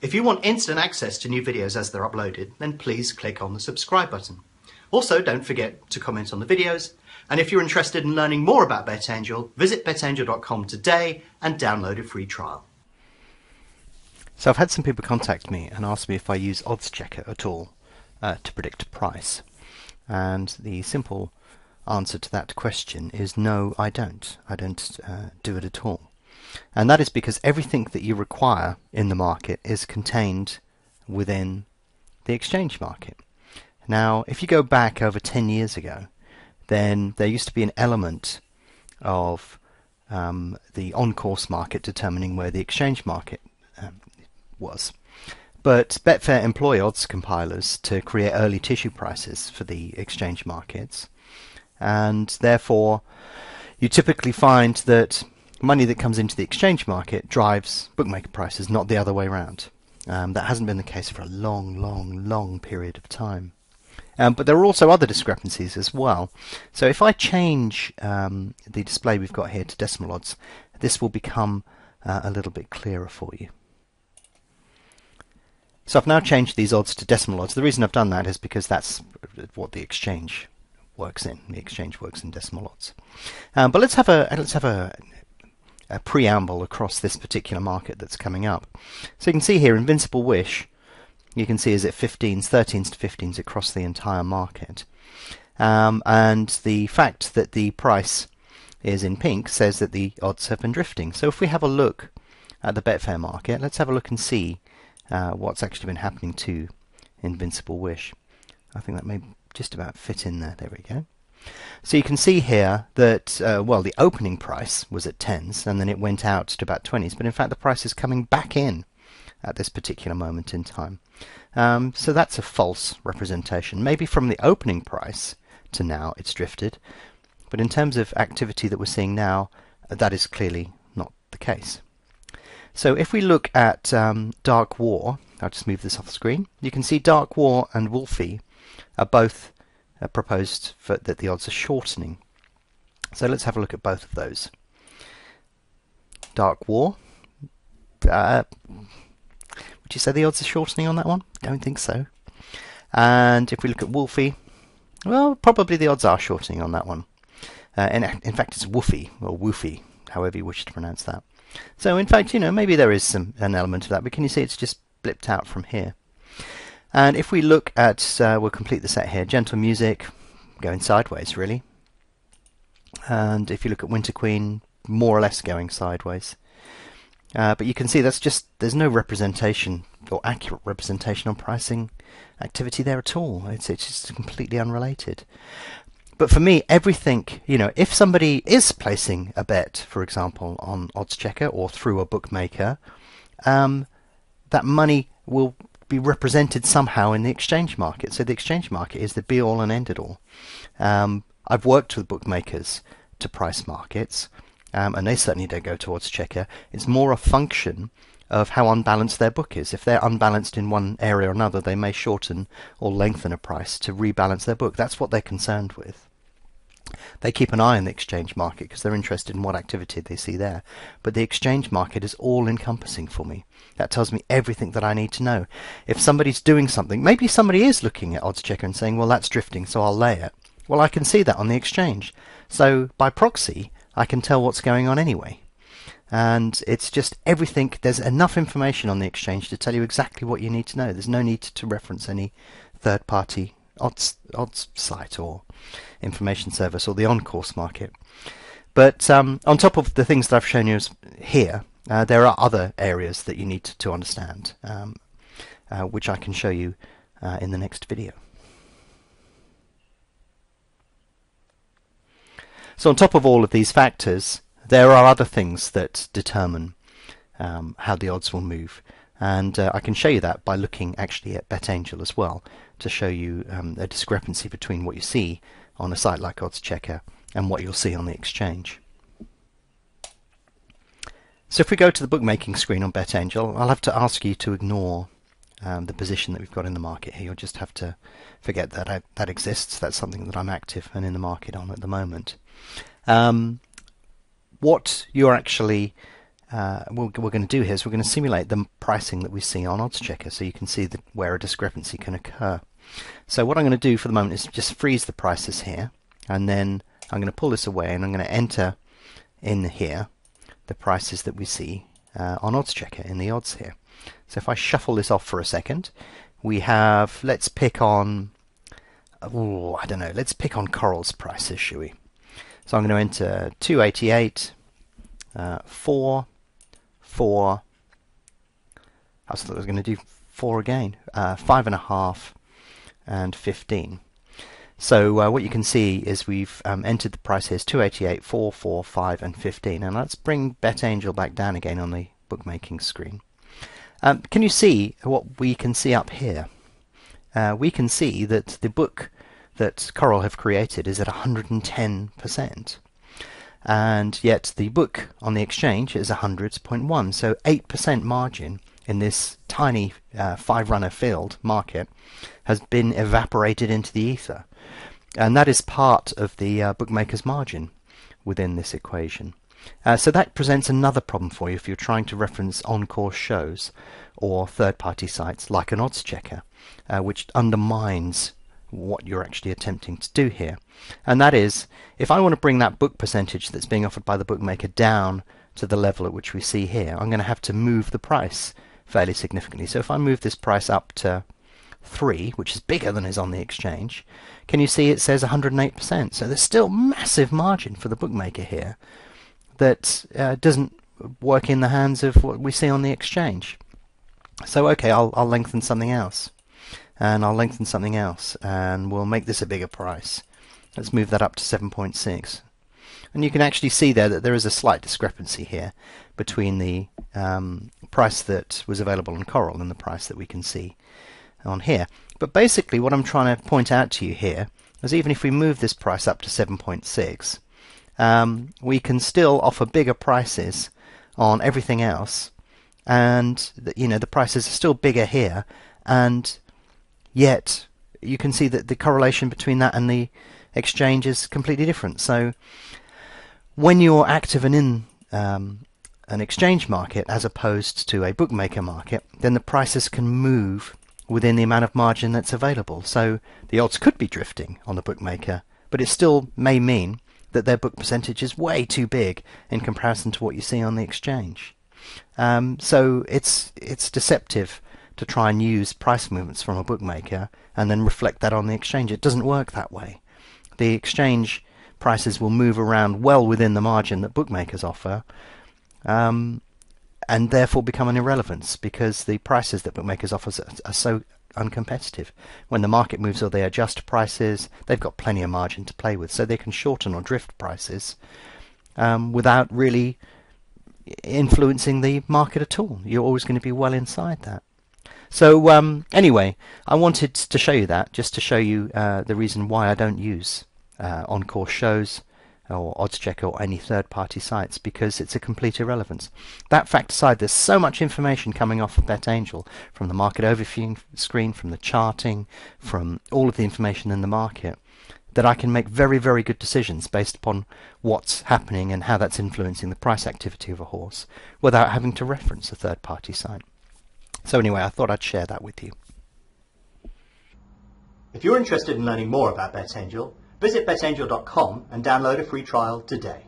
If you want instant access to new videos as they're uploaded, then please click on the subscribe button. Also, don't forget to comment on the videos, and if you're interested in learning more about BetAngel, visit betangel.com today and download a free trial. So I've had some people contact me and ask me if I use odds checker at all to predict price. And the simple answer to that question is no, I don't. I don't do it at all. And that is because everything that you require in the market is contained within the exchange market. Now, if you go back over 10 years ago, then there used to be an element of the on-course market determining where the exchange market was. But Betfair employ odds compilers to create early tissue prices for the exchange markets, and therefore you typically find that money that comes into the exchange market drives bookmaker prices, not the other way around. That hasn't been the case for a long period of time. But there are also other discrepancies as well. So if I change the display we've got here to decimal odds, this will become a little bit clearer for you. So I've now changed these odds to decimal odds. The reason I've done that is because that's what the exchange works in. The exchange works in decimal odds. But let's have a preamble across this particular market that's coming up. So you can see here Invincible Wish, you can see is at 15s, 13s to 15s across the entire market. And the fact that the price is in pink says that the odds have been drifting. So if we have a look at the Betfair market, let's have a look and see what's actually been happening to Invincible Wish. I think that may just about fit in there. There we go. So you can see here that, well, the opening price was at 10s and then it went out to about 20s, but in fact the price is coming back in at this particular moment in time. So that's a false representation. Maybe from the opening price to now it's drifted, but in terms of activity that we're seeing now, that is clearly not the case. So if we look at Dark War, I'll just move this off the screen, you can see Dark War and Wolfie are both proposed that the odds are shortening. So let's have a look at both of those. Dark War, would you say the odds are shortening on that one? Don't think so. And if we look at Wolfie, well, probably the odds are shortening on that one. In fact, it's Woofy, or Woofy, however you wish to pronounce that. So in fact, you know, maybe there is an element of that, but can you see it's just blipped out from here? And if we look at, we'll complete the set here, Gentle Music, going sideways really. And if you look at Winter Queen, more or less going sideways. But you can see that's just, there's no representation or accurate representation on pricing activity there at all. It's just completely unrelated. But for me, everything, you know, if somebody is placing a bet, for example, on Odds Checker or through a bookmaker, that money will be represented somehow in the exchange market. So the exchange market is the be-all and end-it-all. I've worked with bookmakers to price markets, and they certainly don't go to Odds Checker. It's more a function of how unbalanced their book is. If they're unbalanced in one area or another, they may shorten or lengthen a price to rebalance their book. That's what they're concerned with. They keep an eye on the exchange market because they're interested in what activity they see there. But the exchange market is all-encompassing for me. That tells me everything that I need to know. If somebody's doing something, maybe somebody is looking at Odds Checker and saying, well, that's drifting, so I'll lay it. Well, I can see that on the exchange. So by proxy, I can tell what's going on anyway. And it's just everything, there's enough information on the exchange to tell you exactly what you need to know. There's no need to reference any third-party odds site or information service or the on-course market. But on top of the things that I've shown you here, there are other areas that you need to understand, which I can show you in the next video. So on top of all of these factors, there are other things that determine how the odds will move. And I can show you that by looking actually at BetAngel as well, to show you a discrepancy between what you see on a site like Odds Checker and what you'll see on the exchange. So if we go to the bookmaking screen on BetAngel, I'll have to ask you to ignore the position that we've got in the market here. You'll just have to forget that that exists. That's something that I'm active and in the market on at the moment. What you're actually what we're going to do here is we're going to simulate the pricing that we see on Odds Checker, so you can see where a discrepancy can occur. So what I'm going to do for the moment is just freeze the prices here, and then I'm going to pull this away and I'm going to enter in here the prices that we see on Odds Checker in the odds here. So if I shuffle this off for a second, we have, let's pick on, I don't know, let's pick on Coral's prices, shall we? So I'm going to enter 288, 4, 4, I thought I was going to do 4 again, 5.5, and 15. So what you can see is we've entered the price here is 288, 4, 4, 5, and 15. And let's bring BetAngel back down again on the bookmaking screen. Can you see what we can see up here? We can see that the book that Coral have created is at 110%. And yet the book on the exchange is 100.1. So 8% margin in this tiny 5-runner field market has been evaporated into the ether. And that is part of the bookmaker's margin within this equation. So that presents another problem for you if you're trying to reference on-course shows or third-party sites like an odds checker, which undermines what you're actually attempting to do here. And that is, if I want to bring that book percentage that's being offered by the bookmaker down to the level at which we see here, I'm going to have to move the price fairly significantly. So if I move this price up to 3, which is bigger than is on the exchange, can you see it says 108%? So there's still massive margin for the bookmaker here that doesn't work in the hands of what we see on the exchange. So okay, I'll lengthen something else, and I'll lengthen something else, and we'll make this a bigger price. Let's move that up to 7.6. And you can actually see there that there is a slight discrepancy here between the price that was available on Coral and the price that we can see on here. But basically what I'm trying to point out to you here is even if we move this price up to 7.6, we can still offer bigger prices on everything else, and the prices are still bigger here, and yet you can see that the correlation between that and the exchange is completely different. So when you're active and in an exchange market as opposed to a bookmaker market, then the prices can move within the amount of margin that's available. So the odds could be drifting on the bookmaker, but it still may mean that their book percentage is way too big in comparison to what you see on the exchange. So it's deceptive to try and use price movements from a bookmaker and then reflect that on the exchange. It doesn't work that way. The exchange prices will move around well within the margin that bookmakers offer, and therefore become an irrelevance because the prices that bookmakers offer are so uncompetitive. When the market moves or they adjust prices, they've got plenty of margin to play with, so they can shorten or drift prices without really influencing the market at all. You're always going to be well inside that. So anyway, I wanted to show you that, just to show you the reason why I don't use on-course shows or odds checker or any third-party sites, because it's a complete irrelevance. That fact aside, there's so much information coming off of BetAngel, from the market overview screen, from the charting, from all of the information in the market, that I can make very, very good decisions based upon what's happening and how that's influencing the price activity of a horse without having to reference a third-party site. So anyway, I thought I'd share that with you. If you're interested in learning more about BetAngel, visit betangel.com and download a free trial today.